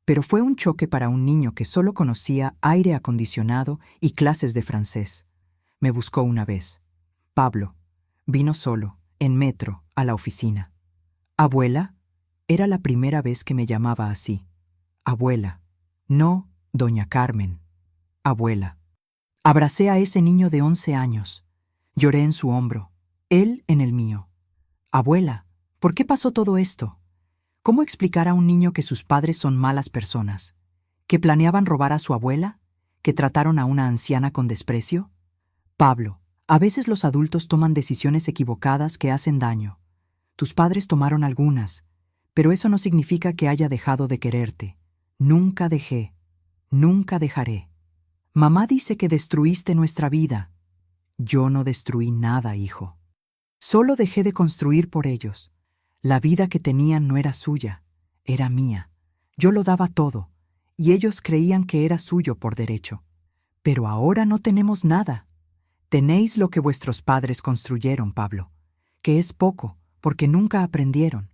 pero fue un choque para un niño que solo conocía aire acondicionado y clases de francés. Me buscó una vez. Pablo vino solo, en metro, a la oficina. ¿Abuela? Era la primera vez que me llamaba así. Abuela. No, doña Carmen. Abuela. Abracé a ese niño de 11 años. Lloré en su hombro, él en el mío. Abuela, ¿por qué pasó todo esto? ¿Cómo explicar a un niño que sus padres son malas personas? ¿Que planeaban robar a su abuela? ¿Que trataron a una anciana con desprecio? Pablo, a veces los adultos toman decisiones equivocadas que hacen daño. Tus padres tomaron algunas, pero eso no significa que haya dejado de quererte. Nunca dejé, nunca dejaré. Mamá dice que destruiste nuestra vida. Yo no destruí nada, hijo. Solo dejé de construir por ellos. La vida que tenían no era suya, era mía. Yo lo daba todo, y ellos creían que era suyo por derecho. Pero ahora no tenemos nada. Tenéis lo que vuestros padres construyeron, Pablo, que es poco, porque nunca aprendieron.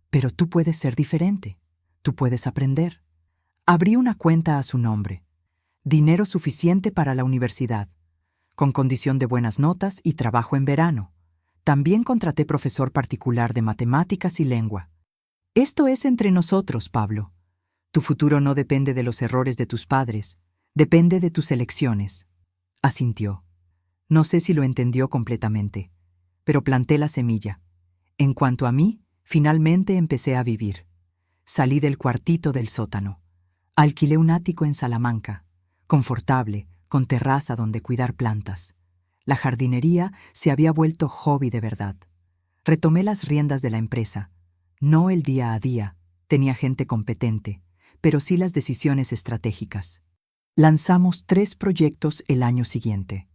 Pero tú puedes ser diferente. Tú puedes aprender. Abrí una cuenta a su nombre. Dinero suficiente para la universidad, con condición de buenas notas y trabajo en verano. También contraté profesor particular de matemáticas y lengua. Esto es entre nosotros, Pablo. Tu futuro no depende de los errores de tus padres, depende de tus elecciones. Asintió. No sé si lo entendió completamente, pero planté la semilla. En cuanto a mí, finalmente empecé a vivir. Salí del cuartito del sótano. Alquilé un ático en Salamanca, confortable, con terraza donde cuidar plantas. La jardinería se había vuelto hobby de verdad. Retomé las riendas de la empresa. No el día a día, tenía gente competente, pero sí las decisiones estratégicas. Lanzamos 3 proyectos el año siguiente.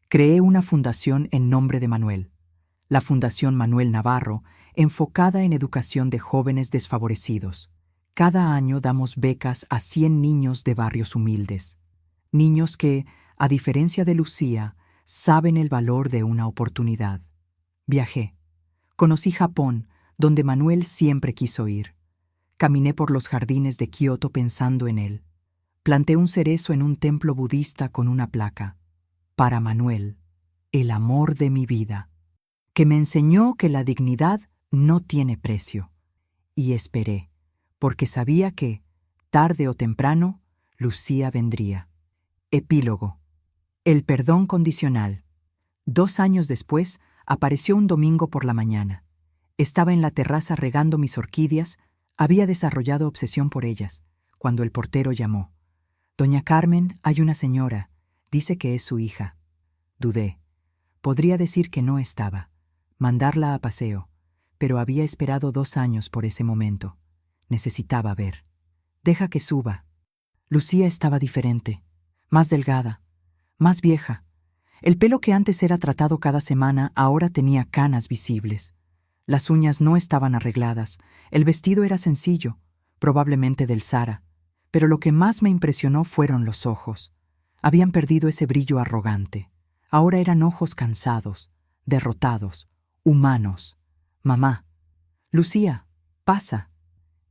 Creé una fundación en nombre de Manuel, la Fundación Manuel Navarro, enfocada en educación de jóvenes desfavorecidos. Cada año damos becas a 100 niños de barrios humildes. Niños que, a diferencia de Lucía, saben el valor de una oportunidad. Viajé. Conocí Japón, donde Manuel siempre quiso ir. Caminé por los jardines de Kioto pensando en él. Planté un cerezo en un templo budista con una placa. Para Manuel, el amor de mi vida, que me enseñó que la dignidad no tiene precio. Y esperé, porque sabía que, tarde o temprano, Lucía vendría. Epílogo. El perdón condicional. 2 años después, apareció un domingo por la mañana. Estaba en la terraza regando mis orquídeas, había desarrollado obsesión por ellas, cuando el portero llamó. Doña Carmen, hay una señora, dice que es su hija. Dudé. Podría decir que no estaba, mandarla a paseo, pero había esperado 2 años por ese momento. Necesitaba ver. Deja que suba. Lucía estaba diferente, más delgada, más vieja. El pelo que antes era tratado cada semana ahora tenía canas visibles. Las uñas no estaban arregladas, el vestido era sencillo, probablemente del Zara, pero lo que más me impresionó fueron los ojos. Habían perdido ese brillo arrogante. Ahora eran ojos cansados, derrotados, humanos. Mamá. Lucía, pasa.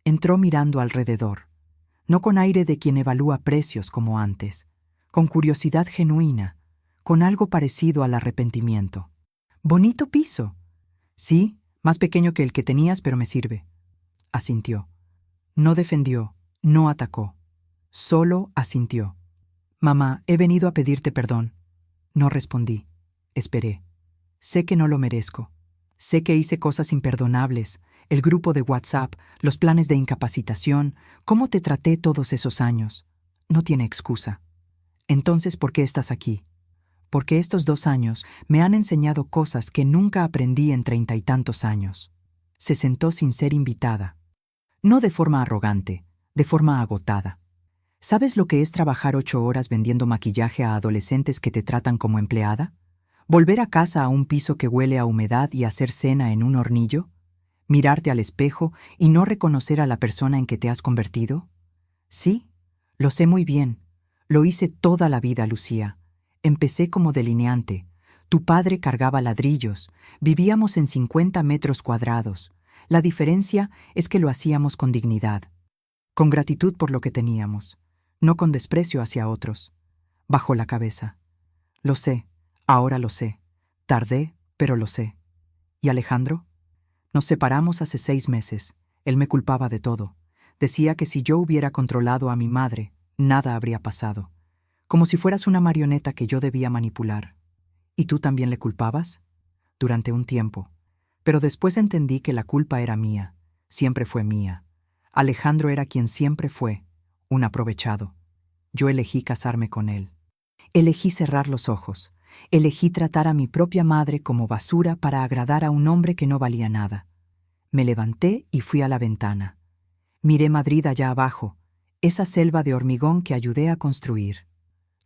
Entró mirando alrededor, no con aire de quien evalúa precios como antes, con curiosidad genuina, con algo parecido al arrepentimiento. Bonito piso. Sí, más pequeño que el que tenías, pero me sirve. Asintió. No defendió, no atacó. Solo asintió. Mamá, he venido a pedirte perdón. No respondí. Esperé. Sé que no lo merezco. Sé que hice cosas imperdonables. El grupo de WhatsApp, los planes de incapacitación, cómo te traté todos esos años. No tiene excusa. Entonces, ¿por qué estás aquí? Porque estos 2 años me han enseñado cosas que nunca aprendí en 30 y tantos años. Se sentó sin ser invitada. No de forma arrogante, de forma agotada. ¿Sabes lo que es trabajar 8 horas vendiendo maquillaje a adolescentes que te tratan como empleada? ¿Volver a casa a un piso que huele a humedad y hacer cena en un hornillo? ¿Mirarte al espejo y no reconocer a la persona en que te has convertido? Sí, lo sé muy bien. Lo hice toda la vida, Lucía. Empecé como delineante. Tu padre cargaba ladrillos. Vivíamos en 50 metros cuadrados. La diferencia es que lo hacíamos con dignidad, con gratitud por lo que teníamos, no con desprecio hacia otros. Bajó la cabeza. Lo sé, ahora lo sé. Tardé, pero lo sé. ¿Y Alejandro? Nos separamos hace 6 meses. Él me culpaba de todo. Decía que si yo hubiera controlado a mi madre, nada habría pasado. Como si fueras una marioneta que yo debía manipular. ¿Y tú también le culpabas? Durante un tiempo. Pero después entendí que la culpa era mía. Siempre fue mía. Alejandro era quien siempre fue, un aprovechado. Yo elegí casarme con él. Elegí cerrar los ojos. Elegí tratar a mi propia madre como basura para agradar a un hombre que no valía nada. Me levanté y fui a la ventana. Miré Madrid allá abajo, esa selva de hormigón que ayudé a construir.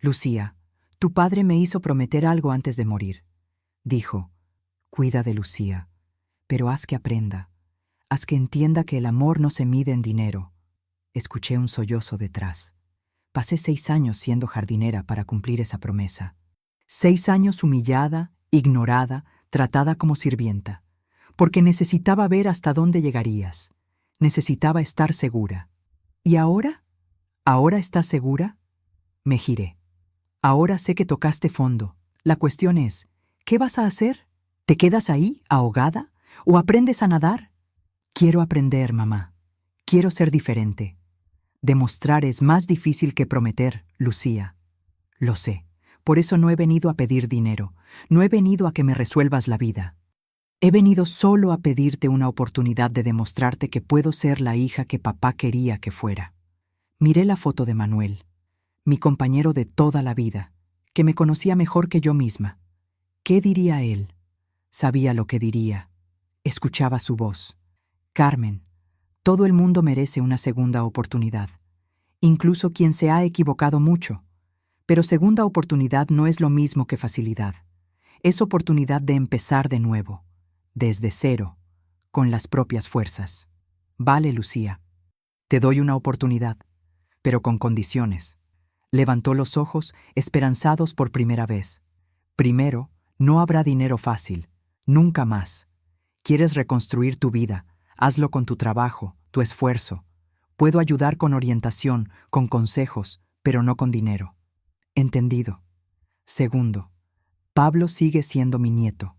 Lucía, tu padre me hizo prometer algo antes de morir. Dijo, cuida de Lucía, pero haz que aprenda. Haz que entienda que el amor no se mide en dinero. Escuché un sollozo detrás. Pasé 6 años siendo jardinera para cumplir esa promesa. 6 años humillada, ignorada, tratada como sirvienta. Porque necesitaba ver hasta dónde llegarías. Necesitaba estar segura. ¿Y ahora? ¿Ahora estás segura? Me giré. Ahora sé que tocaste fondo. La cuestión es, ¿qué vas a hacer? ¿Te quedas ahí, ahogada? ¿O aprendes a nadar? Quiero aprender, mamá. Quiero ser diferente. Demostrar es más difícil que prometer, Lucía. Lo sé. Por eso no he venido a pedir dinero. No he venido a que me resuelvas la vida. He venido solo a pedirte una oportunidad de demostrarte que puedo ser la hija que papá quería que fuera. Miré la foto de Manuel, mi compañero de toda la vida, que me conocía mejor que yo misma. ¿Qué diría él? Sabía lo que diría. Escuchaba su voz. Carmen, todo el mundo merece una segunda oportunidad, incluso quien se ha equivocado mucho. Pero segunda oportunidad no es lo mismo que facilidad. Es oportunidad de empezar de nuevo, desde cero, con las propias fuerzas. Vale, Lucía. Te doy una oportunidad, pero con condiciones. Levantó los ojos, esperanzados por primera vez. Primero, no habrá dinero fácil, nunca más. Quieres reconstruir tu vida, hazlo con tu trabajo, tu esfuerzo. Puedo ayudar con orientación, con consejos, pero no con dinero. Entendido. Segundo, Pablo sigue siendo mi nieto.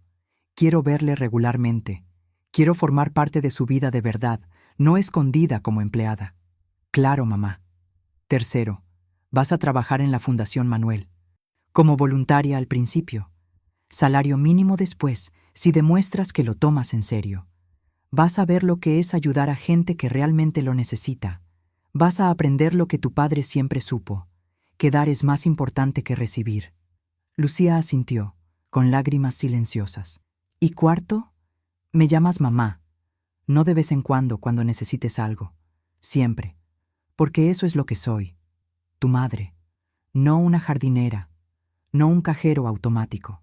Quiero verle regularmente. Quiero formar parte de su vida de verdad, no escondida como empleada. Claro, mamá. Tercero, vas a trabajar en la Fundación Manuel. Como voluntaria al principio. Salario mínimo después, si demuestras que lo tomas en serio. Vas a ver lo que es ayudar a gente que realmente lo necesita. Vas a aprender lo que tu padre siempre supo, que dar es más importante que recibir. Lucía asintió, con lágrimas silenciosas. Y cuarto, me llamas mamá. No de vez en cuando necesites algo. Siempre. Porque eso es lo que soy. Tu madre. No una jardinera. No un cajero automático.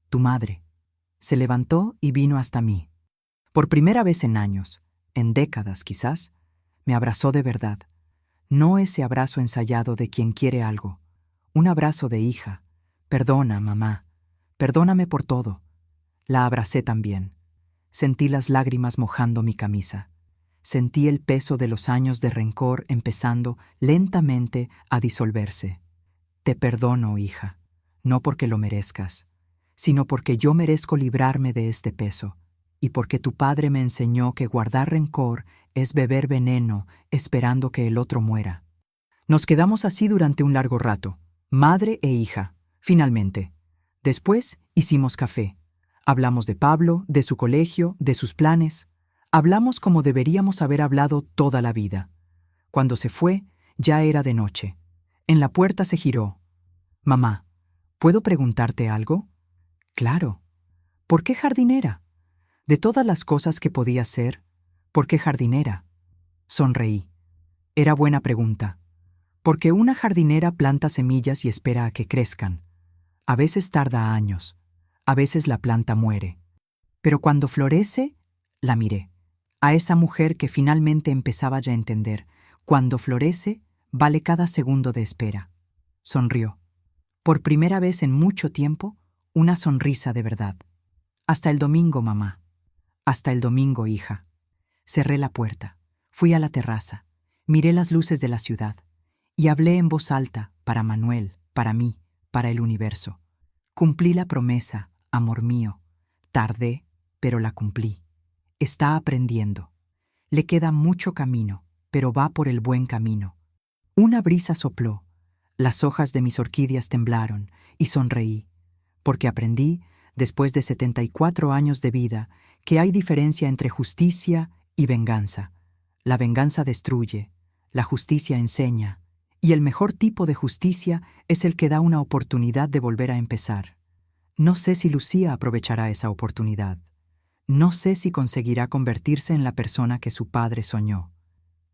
Tu madre. Se levantó y vino hasta mí. Por primera vez en años, en décadas quizás, me abrazó de verdad. No ese abrazo ensayado de quien quiere algo. Un abrazo de hija. Perdona, mamá. Perdóname por todo. La abracé también. Sentí las lágrimas mojando mi camisa. Sentí el peso de los años de rencor empezando lentamente a disolverse. Te perdono, hija, no porque lo merezcas, sino porque yo merezco librarme de este peso, y porque tu padre me enseñó que guardar rencor es beber veneno esperando que el otro muera. Nos quedamos así durante un largo rato, madre e hija, finalmente. Después hicimos café. Hablamos de Pablo, de su colegio, de sus planes. Hablamos como deberíamos haber hablado toda la vida. Cuando se fue, ya era de noche. En la puerta se giró. Mamá, ¿puedo preguntarte algo? Claro. ¿Por qué jardinera? De todas las cosas que podía ser, ¿por qué jardinera? Sonreí. Era buena pregunta. Porque una jardinera planta semillas y espera a que crezcan. A veces tarda años. A veces la planta muere. Pero cuando florece, la miré. A esa mujer que finalmente empezaba ya a entender. Cuando florece, vale cada segundo de espera. sonrió. Por primera vez en mucho tiempo, una sonrisa de verdad. Hasta el domingo, mamá. Hasta el domingo, hija. Cerré la puerta, fui a la terraza, miré las luces de la ciudad y hablé en voz alta para Manuel, para mí, para el universo. Cumplí la promesa, amor mío. Tardé, pero la cumplí. Está aprendiendo. Le queda mucho camino, pero va por el buen camino. Una brisa sopló, las hojas de mis orquídeas temblaron y sonreí, porque aprendí, después de 74 años de vida, que hay diferencia entre justicia y venganza. La venganza destruye, la justicia enseña, y el mejor tipo de justicia es el que da una oportunidad de volver a empezar. No sé si Lucía aprovechará esa oportunidad. No sé si conseguirá convertirse en la persona que su padre soñó.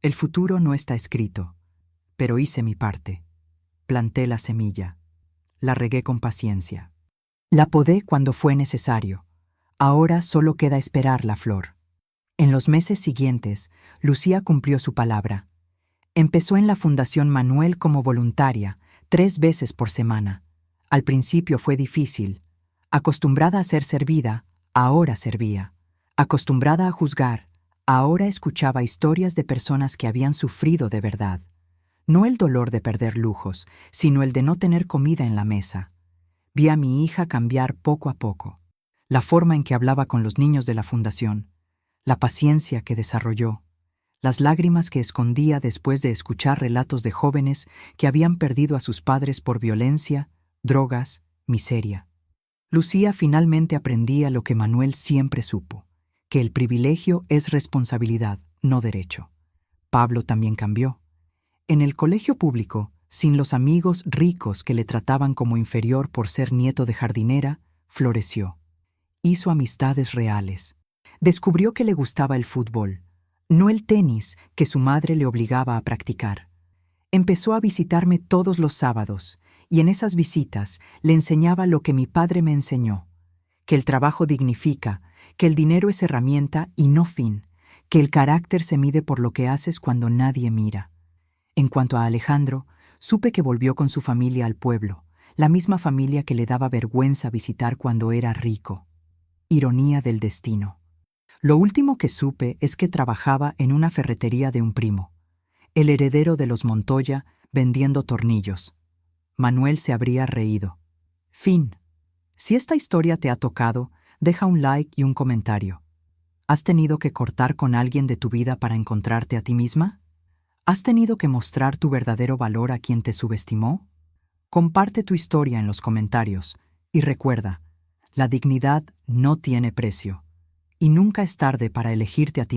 El futuro no está escrito, pero hice mi parte. Planté la semilla. La regué con paciencia. La podé cuando fue necesario. Ahora solo queda esperar la flor. En los meses siguientes, Lucía cumplió su palabra. Empezó en la Fundación Manuel como voluntaria, 3 veces por semana. Al principio fue difícil. Acostumbrada a ser servida, ahora servía. Acostumbrada a juzgar, ahora escuchaba historias de personas que habían sufrido de verdad. No el dolor de perder lujos, sino el de no tener comida en la mesa. Vi a mi hija cambiar poco a poco. La forma en que hablaba con los niños de la fundación, la paciencia que desarrolló, las lágrimas que escondía después de escuchar relatos de jóvenes que habían perdido a sus padres por violencia, drogas, miseria. Lucía finalmente aprendía lo que Manuel siempre supo, que el privilegio es responsabilidad, no derecho. Pablo también cambió. En el colegio público, sin los amigos ricos que le trataban como inferior por ser nieto de jardinera, floreció. Hizo amistades reales. Descubrió que le gustaba el fútbol, no el tenis que su madre le obligaba a practicar. Empezó a visitarme todos los sábados, y en esas visitas le enseñaba lo que mi padre me enseñó, que el trabajo dignifica, que el dinero es herramienta y no fin, que el carácter se mide por lo que haces cuando nadie mira. En cuanto a Alejandro, supe que volvió con su familia al pueblo, la misma familia que le daba vergüenza visitar cuando era rico. Ironía del destino. Lo último que supe es que trabajaba en una ferretería de un primo, el heredero de los Montoya, vendiendo tornillos. Manuel se habría reído. Fin. Si esta historia te ha tocado, deja un like y un comentario. ¿Has tenido que cortar con alguien de tu vida para encontrarte a ti misma? ¿Has tenido que mostrar tu verdadero valor a quien te subestimó? Comparte tu historia en los comentarios y recuerda, la dignidad no tiene precio y nunca es tarde para elegirte a ti.